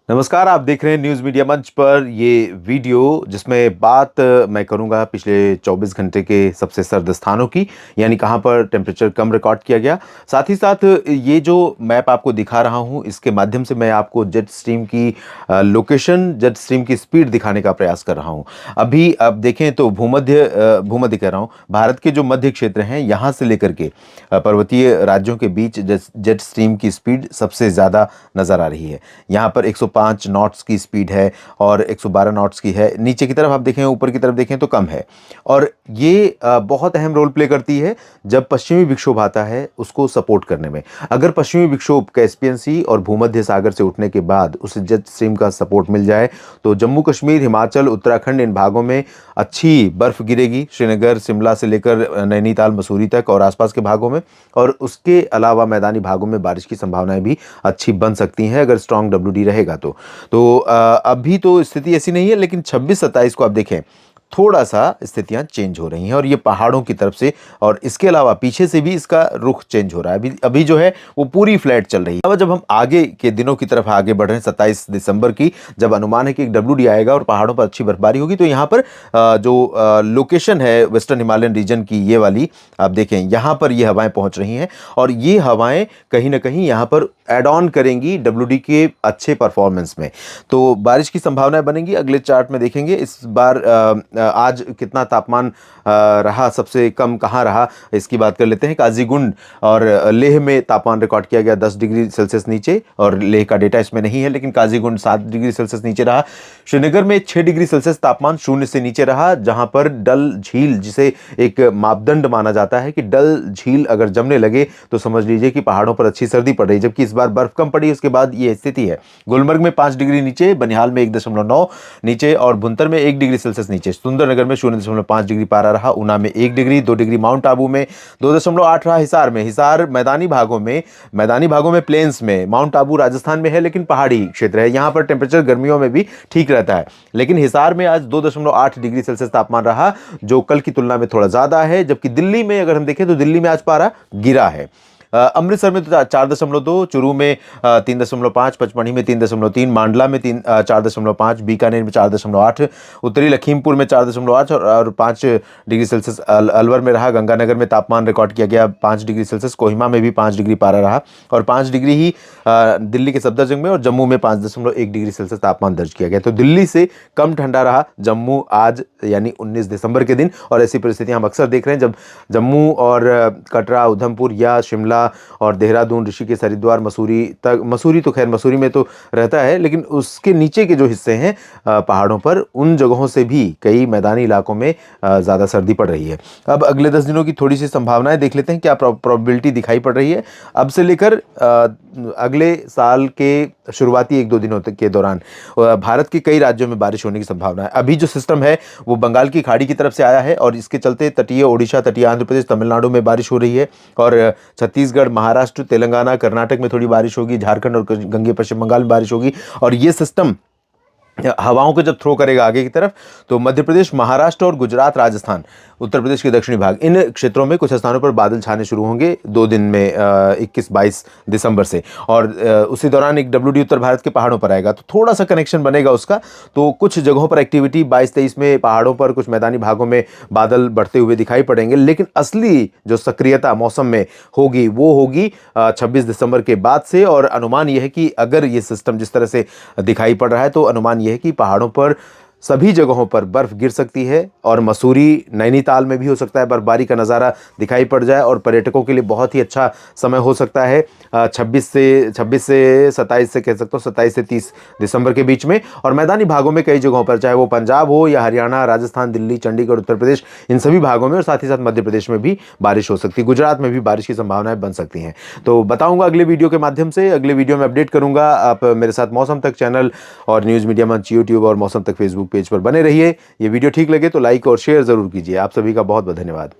नमस्कार, आप देख रहे हैं न्यूज़ मीडिया मंच पर ये वीडियो जिसमें बात मैं करूंगा पिछले 24 घंटे के सबसे सर्द स्थानों की, यानी कहां पर टेम्परेचर कम रिकॉर्ड किया गया। साथ ही साथ ये जो मैप आपको दिखा रहा हूं, इसके माध्यम से मैं आपको जेट स्ट्रीम की लोकेशन, जेट स्ट्रीम की स्पीड दिखाने का प्रयास कर रहा हूं। अभी आप देखें तो भूमध्य कह रहा हूं, भारत के जो मध्य क्षेत्र हैं यहाँ से लेकर के पर्वतीय राज्यों के बीच जेट स्ट्रीम की स्पीड सबसे ज़्यादा नज़र आ रही है। यहाँ पर 105 नॉट्स की स्पीड है और 112 नॉट्स की है। नीचे की तरफ आप देखें, ऊपर की तरफ देखें तो कम है। और ये बहुत अहम रोल प्ले करती है जब पश्चिमी विक्षोभ आता है उसको सपोर्ट करने में। अगर पश्चिमी विक्षोभ कैस्पियन सी और भूमध्य सागर से उठने के बाद उसे जेट स्ट्रीम का सपोर्ट मिल जाए तो जम्मू कश्मीर, हिमाचल, उत्तराखंड इन भागों में अच्छी बर्फ गिरेगी। श्रीनगर, शिमला से लेकर नैनीताल, मसूरी तक और आसपास के भागों में। और उसके अलावा मैदानी भागों में बारिश की संभावनाएं भी अच्छी बन सकती हैं अगर स्ट्रॉन्ग डब्ल्यूडी रहेगा तो अभी तो स्थिति ऐसी नहीं है, लेकिन 26-27 को आप देखें थोड़ा सा स्थितियां चेंज हो रही हैं और ये पहाड़ों की तरफ से और इसके अलावा पीछे से भी इसका रुख चेंज हो रहा है। अभी अभी जो है वो पूरी फ्लैट चल रही है। अब जब हम आगे के दिनों की तरफ आगे बढ़ रहे हैं, 27 दिसंबर की जब अनुमान है कि एक डब्ल्यूडी आएगा और पहाड़ों पर अच्छी बर्फबारी होगी, तो यहाँ पर जो लोकेशन है वेस्टर्न हिमालयन रीजन की, ये वाली आप देखें यहाँ पर ये हवाएं पहुंच रही हैं और ये हवाएं कहीं ना कहीं यहाँ पर एड ऑन करेंगी डब्ल्यूडी के अच्छे परफॉर्मेंस में। तो बारिश की संभावनाएं बनेंगी। अगले चार्ट में देखेंगे इस बार आज कितना तापमान रहा, सबसे कम कहाँ रहा, इसकी बात कर लेते हैं। काजीगुंड और लेह में तापमान रिकॉर्ड किया गया 10 डिग्री सेल्सियस नीचे, और लेह का डेटा इसमें नहीं है, लेकिन काजीगुंड 7 डिग्री सेल्सियस नीचे रहा। श्रीनगर में 6 डिग्री सेल्सियस तापमान शून्य से नीचे रहा, जहां पर डल झील, जिसे एक मापदंड माना जाता है कि डल झील अगर जमने लगे तो समझ लीजिए कि पहाड़ों पर अच्छी सर्दी पड़ रही, जबकि इस बार बर्फ कम पड़ी। उसके बाद ये स्थिति है। गुलमर्ग में 5 डिग्री नीचे, बनिहाल में 1.9 नीचे और भुंतर में 1 डिग्री सेल्सियस नीचे। सुंदरनगर में 0.5 डिग्री पारा रहा। ऊना में 1 डिग्री, 2 डिग्री माउंट आबू में, 2.8 रहा हिसार में। हिसार मैदानी भागों में प्लेन्स में, माउंट आबू राजस्थान में है लेकिन पहाड़ी क्षेत्र है, यहां पर टेम्परेचर गर्मियों में भी ठीक रहता है। लेकिन हिसार में आज 2.8 डिग्री सेल्सियस तापमान रहा, जो कल की तुलना में थोड़ा ज्यादा है। जबकि दिल्ली में अगर हम देखें तो दिल्ली में आज पारा गिरा है। अमृतसर में तो 4.2, चुरू में 3.5, पचमढ़ी में 3.3, मांडला में 4.5, बीकानेर में 4.8, उत्तरी लखीमपुर में 4.8 और 5 डिग्री सेल्सियस अलवर में रहा। गंगानगर में तापमान रिकॉर्ड किया गया 5 डिग्री सेल्सियस। कोहिमा में भी 5 डिग्री पारा रहा और 5 डिग्री ही दिल्ली के सफदरजंग में और जम्मू में 5.1 डिग्री सेल्सियस तापमान दर्ज किया गया। तो दिल्ली से कम ठंडा रहा जम्मू आज, यानी 19 दिसंबर के दिन। और ऐसी परिस्थिति हम अक्सर देख रहे हैं जब जम्मू और कटरा, उधमपुर या शिमला और देहरादून, ऋषिकेश, हरिद्वार, मसूरी तो खैर मसूरी में तो रहता है, लेकिन उसके नीचे के जो हिस्से हैं पहाड़ों पर, उन जगहों से भी कई मैदानी इलाकों में ज़्यादा सर्दी पड़ रही है। अब अगले 10 दिनों की थोड़ी सी संभावनाएं देख लेते हैं, क्या प्रोबेबिलिटी दिखाई पड़ रही है अब से लेकर अगले साल के शुरुआती 1-2 दिनों तक के दौरान। भारत के कई राज्यों में बारिश होने की संभावना है। अभी जो सिस्टम है वो बंगाल की खाड़ी की तरफ से आया है और इसके चलते तटीय ओडिशा, तटीय आंध्र प्रदेश, तमिलनाडु में बारिश हो रही है और छत्तीसगढ़, महाराष्ट्र, तेलंगाना, कर्नाटक में थोड़ी बारिश होगी, झारखंड और गंगे पश्चिम बंगाल में बारिश होगी। और ये सिस्टम हवाओं को जब थ्रो करेगा आगे की तरफ तो मध्य प्रदेश, महाराष्ट्र और गुजरात, राजस्थान, उत्तर प्रदेश के दक्षिणी भाग, इन क्षेत्रों में कुछ स्थानों पर बादल छाने शुरू होंगे 2 दिन में 21-22 दिसंबर से। और उसी दौरान एक डब्ल्यूडी उत्तर भारत के पहाड़ों पर आएगा तो थोड़ा सा कनेक्शन बनेगा उसका। तो कुछ जगहों पर एक्टिविटी 22-23 में पहाड़ों पर कुछ मैदानी भागों में बादल बढ़ते हुए दिखाई पड़ेंगे, लेकिन असली जो सक्रियता मौसम में होगी वो होगी 26 दिसंबर के बाद से। और अनुमान यह है कि अगर ये सिस्टम जिस तरह से दिखाई पड़ रहा है तो अनुमान यह है कि पहाड़ों पर सभी जगहों पर बर्फ गिर सकती है और मसूरी, नैनीताल में भी हो सकता है बर्फबारी का नज़ारा दिखाई पड़ जाए और पर्यटकों के लिए बहुत ही अच्छा समय हो सकता है 26 से 27 से कह सकता हूँ 27 से 30 दिसंबर के बीच में। और मैदानी भागों में कई जगहों पर, चाहे वो पंजाब हो या हरियाणा, राजस्थान, दिल्ली, चंडीगढ़, उत्तर प्रदेश, इन सभी भागों में और साथ ही साथ मध्य प्रदेश में भी बारिश हो सकती है। गुजरात में भी बारिश की संभावनाएं बन सकती हैं। तो बताऊंगा अगले वीडियो के माध्यम से, अगले वीडियो में अपडेट करूंगा। आप मेरे साथ मौसम तक चैनल और न्यूज़ मीडिया मंच यूट्यूब और मौसम तक फेसबुक पेज पर बने रहिए। ये वीडियो ठीक लगे तो लाइक और शेयर जरूर कीजिए। आप सभी का बहुत बहुत धन्यवाद।